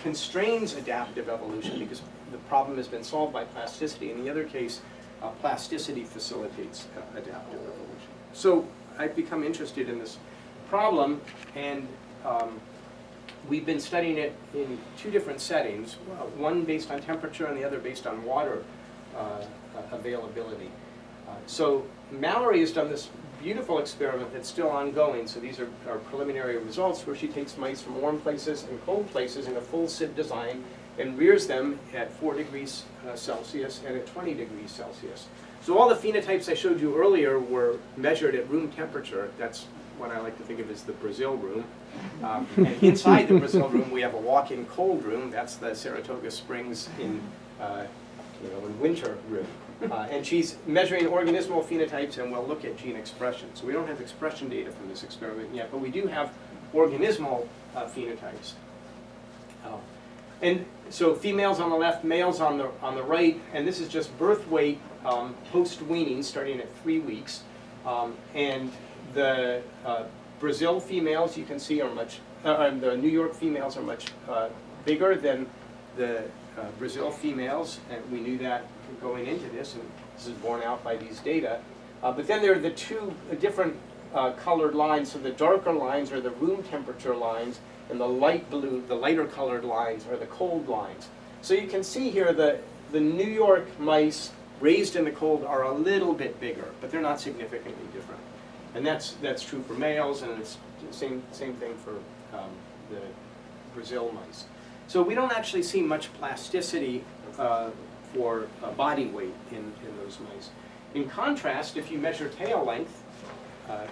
constrains adaptive evolution because the problem has been solved by plasticity. In the other case, plasticity facilitates adaptive evolution. So I've become interested in this problem, and we've been studying it in two different settings, one based on temperature and the other based on water availability. So Mallory has done this beautiful experiment that's still ongoing. So these are preliminary results where she takes mice from warm places and cold places in a full SIB design and rears them at 4 degrees Celsius and at 20 degrees Celsius. So all the phenotypes I showed you earlier were measured at room temperature. That's what I like to think of as the Brazil room. And inside the Brazil room, we have a walk-in cold room. That's the Saratoga Springs in winter room. And she's measuring organismal phenotypes, and we'll look at gene expression. So we don't have expression data from this experiment yet, but we do have organismal phenotypes. And so females on the left, males on the right, and this is just birth weight post-weaning, starting at 3 weeks. And the Brazil females, you can see, are much, the New York females are much bigger than the Brazil females, and we knew that going into this, and this is borne out by these data. But then there are the two different colored lines. So the darker lines are the room temperature lines, and the light blue, the lighter colored lines, are the cold lines. So you can see here the New York mice raised in the cold are a little bit bigger, but they're not significantly different. And that's true for males, and it's the same thing for the Brazil mice. So we don't actually see much plasticity for body weight in those mice. In contrast, if you measure tail length,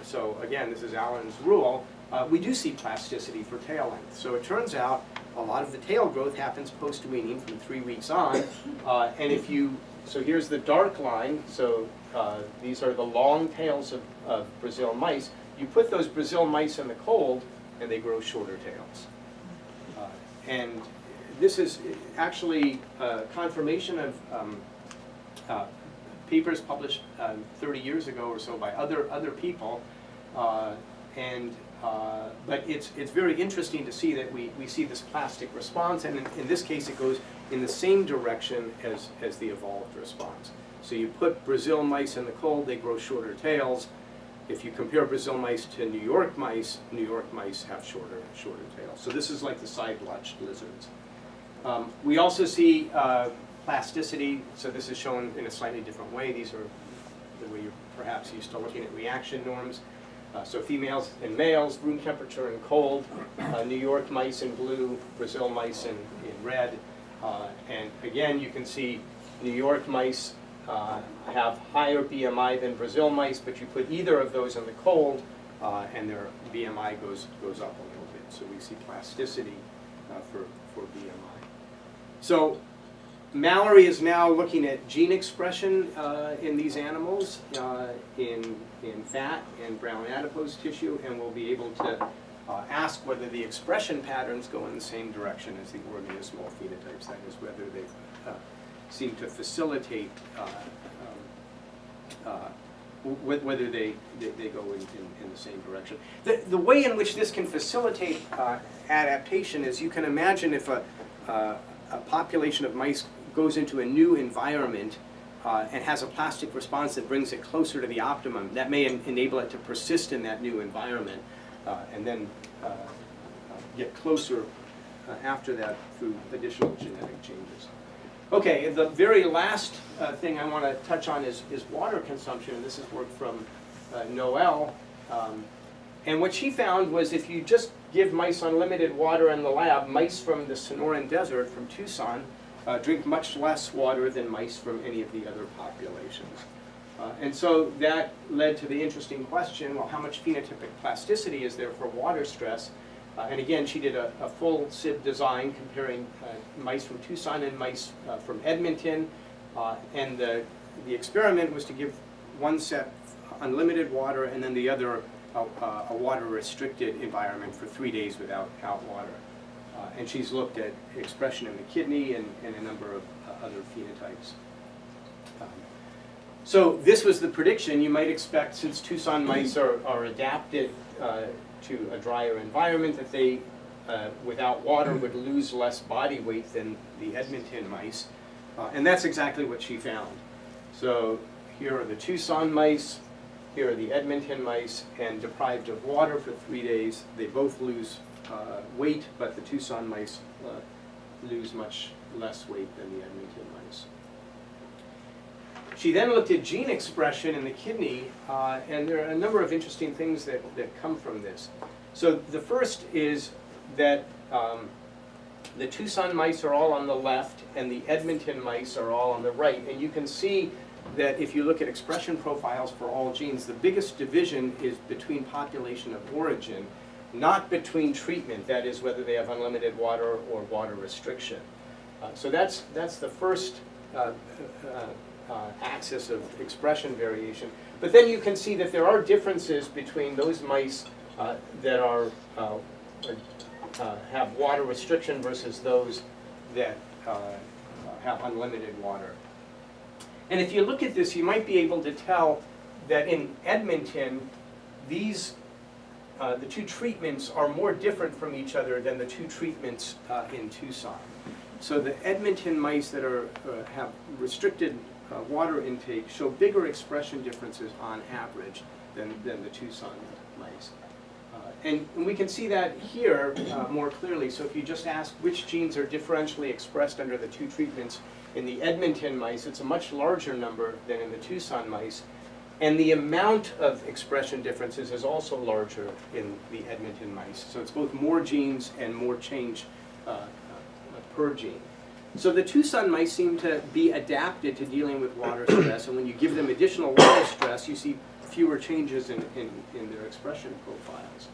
so again, this is Allen's rule, we do see plasticity for tail length. So it turns out a lot of the tail growth happens post-weaning from 3 weeks on. And if you, so here's the dark line, so these are the long tails of Brazil mice. You put those Brazil mice in the cold, and they grow shorter tails. And this is actually confirmation of papers published 30 years ago or so by other people. But it's very interesting to see that we see this plastic response, and in this case it goes in the same direction as the evolved response. So you put Brazil mice in the cold, they grow shorter tails. If you compare Brazil mice to New York mice have shorter tails. So this is like the side-blotched lizards. We also see plasticity, so this is shown in a slightly different way. These are the way you're perhaps used to looking at reaction norms. So females and males, room temperature in cold, New York mice in blue, Brazil mice in red. And again, you can see New York mice have higher BMI than Brazil mice, but you put either of those in the cold, and their BMI goes up a little bit. So we see plasticity for BMI. So Mallory is now looking at gene expression in these animals, in fat and brown adipose tissue, and we'll be able to ask whether the expression patterns go in the same direction as the organismal phenotypes, that is, whether they seem to facilitate, whether they go in the same direction. The way in which this can facilitate adaptation is, you can imagine if a population of mice goes into a new environment and has a plastic response that brings it closer to the optimum, that may enable it to persist in that new environment and then get closer after that through additional genetic changes. Okay, the very last thing I want to touch on is water consumption, and this is work from Noel. And what she found was, if you just give mice unlimited water in the lab, mice from the Sonoran Desert, from Tucson, drink much less water than mice from any of the other populations. And so that led to the interesting question, well, how much phenotypic plasticity is there for water stress? And again, she did a full SIB design comparing mice from Tucson and mice from Edmonton. And the experiment was to give one set unlimited water, and then the other a water-restricted environment for 3 days without water. And she's looked at expression in the kidney and a number of other phenotypes. So this was the prediction. You might expect, since Tucson mice are adapted to a drier environment, that they, without water, would lose less body weight than the Edmonton mice. And that's exactly what she found. So here are the Tucson mice, here are the Edmonton mice, and deprived of water for 3 days, they both lose weight, but the Tucson mice lose much less weight than the Edmonton mice. She then looked at gene expression in the kidney, and there are a number of interesting things that come from this. So the first is that the Tucson mice are all on the left, and the Edmonton mice are all on the right. And you can see that if you look at expression profiles for all genes, the biggest division is between population of origin, not between treatment, that is, whether they have unlimited water or water restriction. So that's the first axis of expression variation. But then you can see that there are differences between those mice that are have water restriction versus those that have unlimited water. And if you look at this, you might be able to tell that in Edmonton, these the two treatments are more different from each other than the two treatments in Tucson. So the Edmonton mice that have restricted water intake show bigger expression differences on average than the Tucson mice. And we can see that here more clearly. So if you just ask which genes are differentially expressed under the two treatments in the Edmonton mice, it's a much larger number than in the Tucson mice. And the amount of expression differences is also larger in the Edmonton mice. So it's both more genes and more change per gene. So the Tucson mice seem to be adapted to dealing with water stress, and when you give them additional water stress, you see fewer changes in their expression profiles.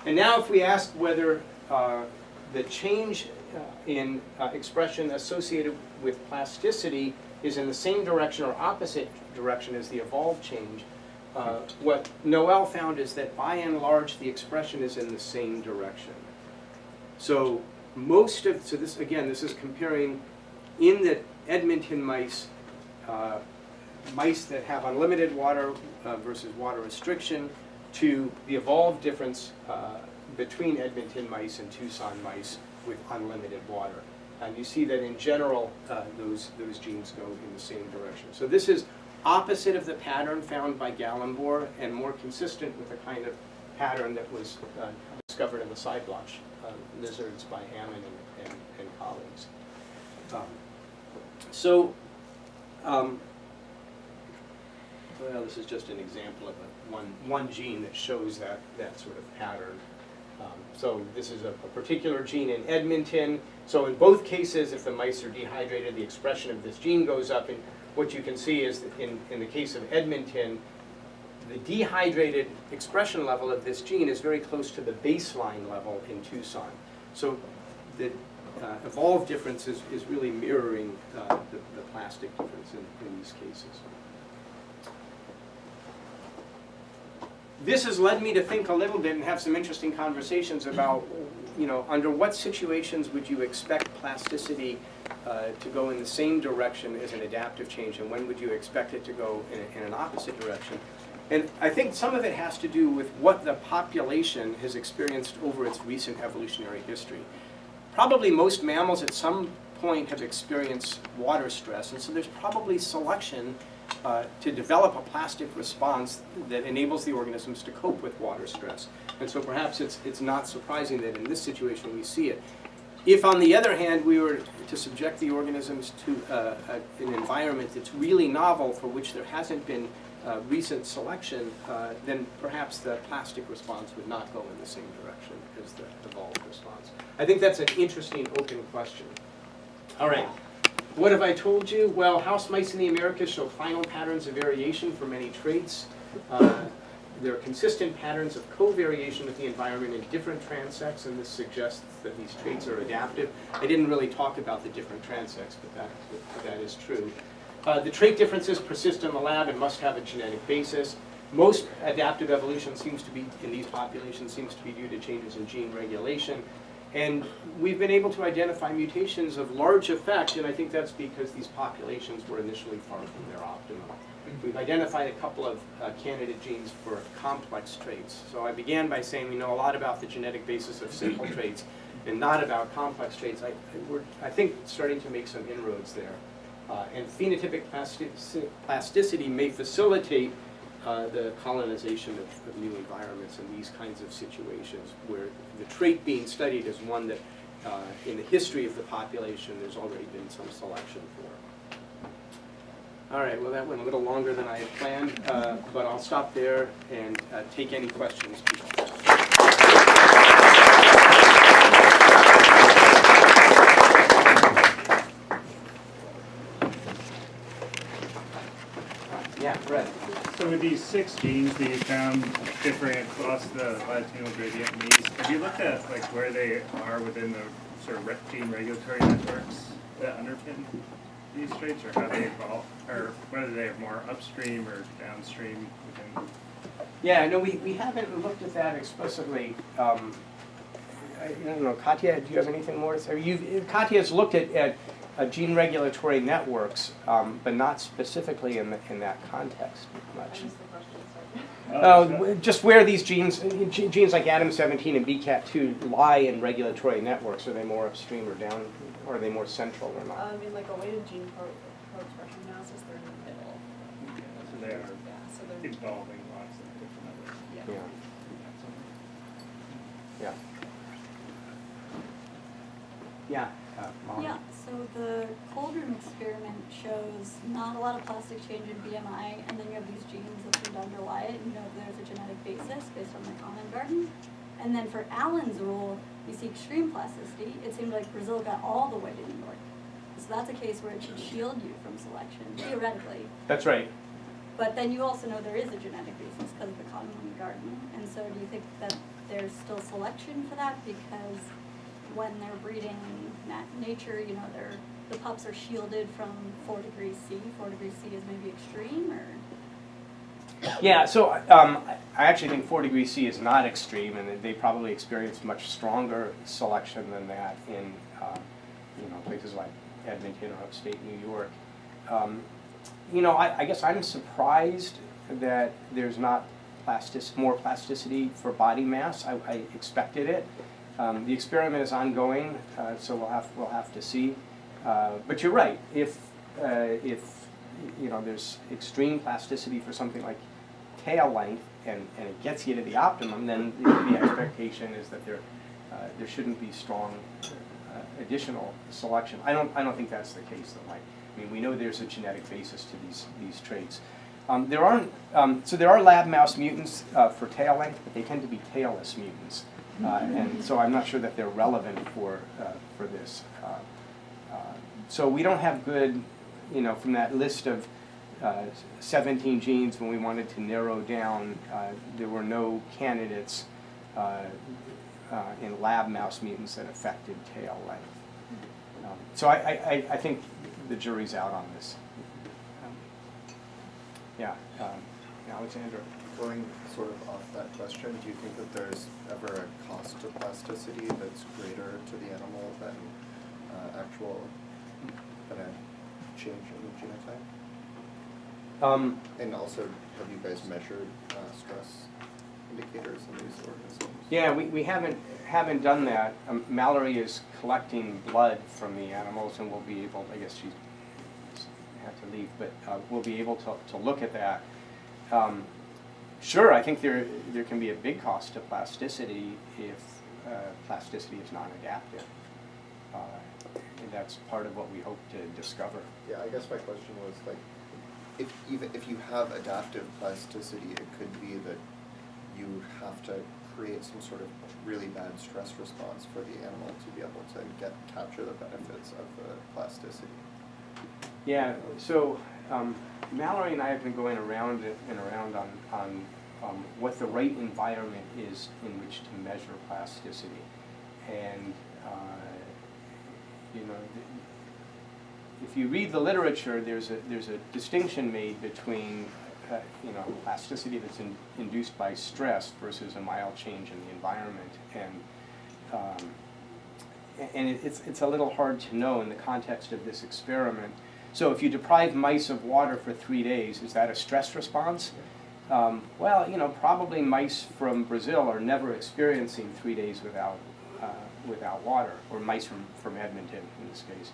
And now if we ask whether the change in expression associated with plasticity is in the same direction or opposite direction as the evolved change, what Noel found is that by and large the expression is in the same direction. So this again, this is comparing in the Edmonton mice, mice that have unlimited water versus water restriction, to the evolved difference between Edmonton mice and Tucson mice with unlimited water. And you see that in general, those genes go in the same direction. So this is opposite of the pattern found by Gallenbohr and more consistent with the kind of pattern that was discovered in the side blotch lizards by Hammond and colleagues. Well, this is just an example of one gene that shows that sort of pattern. So this is a particular gene in Edmonton. So in both cases, if the mice are dehydrated, the expression of this gene goes up. And what you can see is that in the case of Edmonton, the dehydrated expression level of this gene is very close to the baseline level in Tucson. So the evolved difference is really mirroring the plastic difference in these cases. This has led me to think a little bit and have some interesting conversations about, under what situations would you expect plasticity to go in the same direction as an adaptive change, and when would you expect it to go in an opposite direction? And I think some of it has to do with what the population has experienced over its recent evolutionary history. Probably most mammals at some point have experienced water stress, and so there's probably selection to develop a plastic response that enables the organisms to cope with water stress. And so perhaps it's not surprising that in this situation we see it. If, on the other hand, we were to subject the organisms to an environment that's really novel, for which there hasn't been recent selection, then perhaps the plastic response would not go in the same direction as the evolved response. I think that's an interesting open question. All right. What have I told you? Well, house mice in the Americas show final patterns of variation for many traits. There are consistent patterns of covariation with the environment in different transects, and this suggests that these traits are adaptive. I didn't really talk about the different transects, but that is true. The trait differences persist in the lab and must have a genetic basis. Most adaptive evolution seems to be, in these populations, seems to be due to changes in gene regulation. And we've been able to identify mutations of large effect, and I think that's because these populations were initially far from their optimum. We've identified a couple of candidate genes for complex traits. So I began by saying we know a lot about the genetic basis of simple traits and not about complex traits. We're, I think, starting to make some inroads there. And phenotypic plasticity may facilitate the colonization of new environments in these kinds of situations where the trait being studied is one that in the history of the population there's already been some selection for. All right, well that went a little longer than I had planned, but I'll stop there and take any questions people have. Yeah, Brett. So with these 6 genes that you found differing across the latitudinal gradient in these, have you looked at like where they are within the sort of gene regulatory networks that underpin these traits, or how they evolve, or whether they are more upstream or downstream within? Yeah, no, we haven't looked at that explicitly. I don't know, Katya, do you have anything more to say? Katya's looked at gene regulatory networks, but not specifically in that context much. Just where these genes like ADAM17 and BCAT2 lie in regulatory networks. Are they more upstream or down, or are they more central or not? I mean, like a weighted gene co-expression analysis, they're in the middle. So they are So they're, involving lots of different others. yeah. Yeah. Yeah. Molly. Yeah, so the Coldroom experiment shows not a lot of plastic change in BMI, and then you have these genes that seem to underlie it, and you know there's a genetic basis based on the common garden. And then for Allen's rule, you see extreme plasticity. It seemed like Brazil got all the way to New York. So that's a case where it should shield you from selection, theoretically. That's right. But then you also know there is a genetic basis because of the common garden. And so do you think that there's still selection for that? Because when they're breeding in nature, you know, the pups are shielded from 4 degrees C. 4 degrees C is maybe extreme, or? Yeah, so I actually think 4 degrees C is not extreme, and they probably experience much stronger selection than that in places like Edmonton or upstate New York. I guess I'm surprised that there's not more plasticity for body mass. I expected it. The experiment is ongoing, so we'll have to see. But you're right. If there's extreme plasticity for something like tail length, and it gets you to the optimum, then the expectation is that there shouldn't be strong additional selection. I don't think that's the case though, Mike. I mean, we know there's a genetic basis to these traits. There are lab mouse mutants for tail length, but they tend to be tailless mutants, and so I'm not sure that they're relevant for this. So we don't have good, from that list of 17 genes when we wanted to narrow down, there were no candidates in lab mouse mutants that affected tail length. So I think the jury's out on this. Alexandra. Going sort of off that question, do you think that there's ever a cost to plasticity that's greater to the animal than actual kind of change in the genotype? And also, have you guys measured stress indicators in these organisms? Yeah, we haven't done that. Mallory is collecting blood from the animals, and we'll be able, I guess she had to leave, but we'll be able to look at that. Sure, I think there can be a big cost to plasticity if plasticity is non-adaptive. And that's part of what we hope to discover. Yeah, I guess my question was like, if you have adaptive plasticity, it could be that you have to create some sort of really bad stress response for the animal to be able to capture the benefits of the plasticity. Yeah, so Mallory and I have been going around and around on what the right environment is in which to measure plasticity. And, if you read the literature, there's a distinction made between plasticity that's induced by stress versus a mild change in the environment. And it's a little hard to know in the context of this experiment. So if you deprive mice of water for 3 days, is that a stress response? Well, you know, probably mice from Brazil are never experiencing 3 days without water, or mice from Edmonton in this case,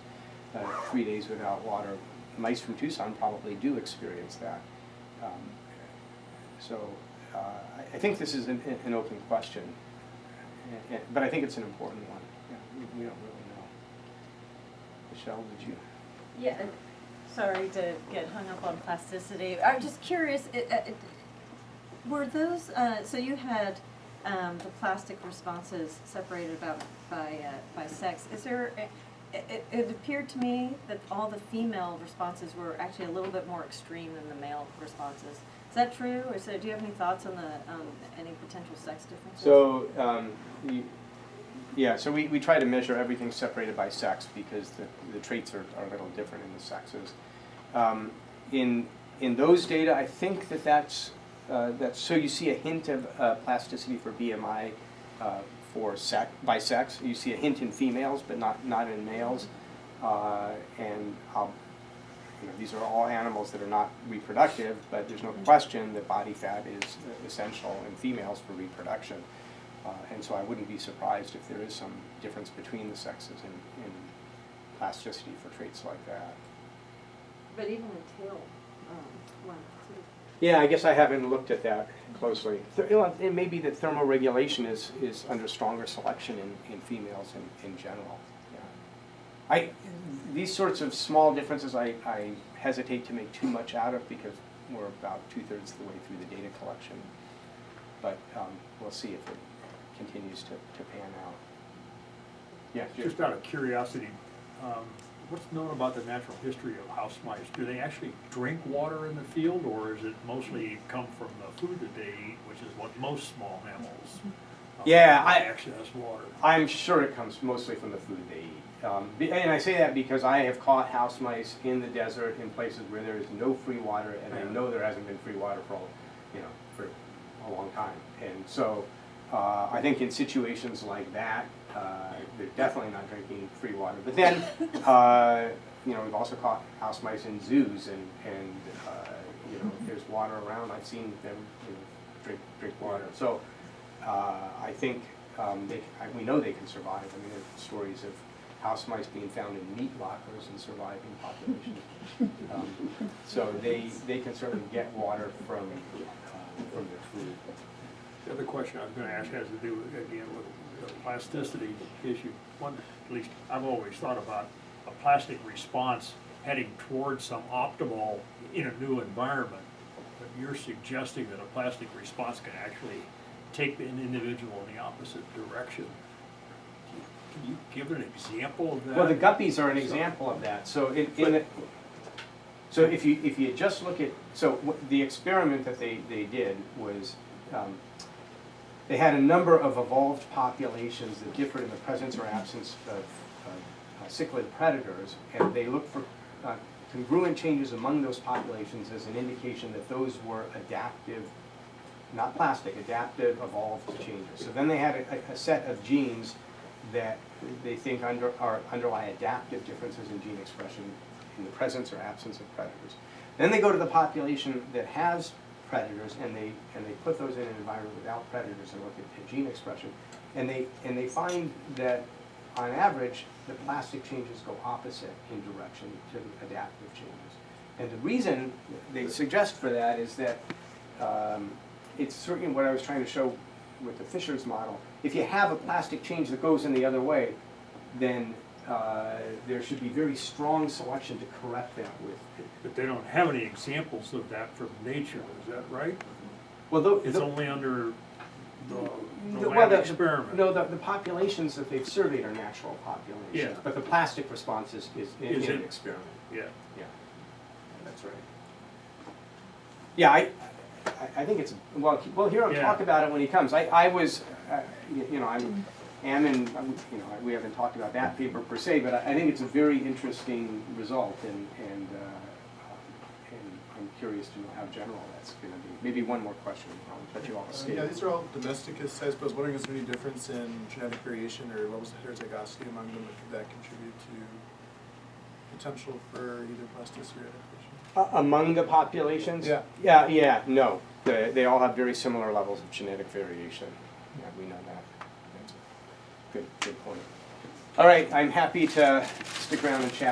3 days without water. Mice from Tucson probably do experience that. I think this is an open question, but I think it's an important one. Yeah, we don't really know. Michelle, did you? Yeah, sorry to get hung up on plasticity. I'm just curious, were those, so you had the plastic responses separated by sex. Is there, it appeared to me that all the female responses were actually a little bit more extreme than the male responses. Is that true? Or so, do you have any thoughts on any potential sex differences? So, yeah, so we try to measure everything separated by sex because the traits are a little different in the sexes. In those data, I think that's so you see a hint of plasticity for BMI by sex. You see a hint in females, but not in males. And these are all animals that are not reproductive, but there's no question that body fat is essential in females for reproduction. And so I wouldn't be surprised if there is some difference between the sexes in plasticity for traits like that. But even the tail one, too. Yeah, I guess I haven't looked at that closely. It may be that thermoregulation is under stronger selection in females in general. Yeah. These sorts of small differences I hesitate to make too much out of because we're about 2/3 of the way through the data collection. But we'll see if it continues to pan out. Yeah, Just out of curiosity, what's known about the natural history of house mice? Do they actually drink water in the field, or is it mostly come from the food that they eat, which is what most small mammals access water? I'm sure it comes mostly from the food they eat. And I say that because I have caught house mice in the desert in places where there is no free water, and I know there hasn't been free water for a long time. And so I think in situations like that, they're definitely not drinking free water. But then, we've also caught house mice in zoos, and if there's water around, I've seen them drink water. So I think we know they can survive. I mean, there's stories of house mice being found in meat lockers and surviving populations. So they can certainly get water from their food. The other question I was going to ask has to do, again, with the plasticity issue. One, at least I've always thought about a plastic response heading towards some optimal in a new environment. But you're suggesting that a plastic response can actually take an individual in the opposite direction. Can you give an example of that? Well, the guppies are an example of that. So if you just look at the experiment that they did was they had a number of evolved populations that differed in the presence or absence of cichlid predators, and they looked for congruent changes among those populations as an indication that those were adaptive, not plastic, adaptive evolved changes. So then they had a set of genes that they think underlie adaptive differences in gene expression in the presence or absence of predators. Then they go to the population that has predators, and they put those in an environment without predators and look at gene expression, and they find that on average the plastic changes go opposite in direction to adaptive changes. And the reason they suggest for that is that it's certainly what I was trying to show with the Fisher's model. If you have a plastic change that goes in the other way, then there should be very strong selection to correct that with. But they don't have any examples of that from nature, is that right? Well, It's only under the lab experiment. No, the populations that they've surveyed are natural populations. Yeah. But the plastic response is in an experiment. Yeah. Yeah, that's right. Yeah, I think it's, well, we'll hear him talk about it when he comes. I was, we haven't talked about that paper per se, but I think it's a very interesting result, and and I'm curious to know how general that's gonna be. Maybe one more question, I'll let you all escape. Yeah, these are all domesticates. I suppose wondering, is there any difference in genetic variation or levels of heterozygosity among them, and could that contribute to potential for either plasticity or adaptation? Among the populations? Yeah. Yeah, no. They all have very similar levels of genetic variation. Yeah, we know that. That's a good point. All right, I'm happy to stick around and chat.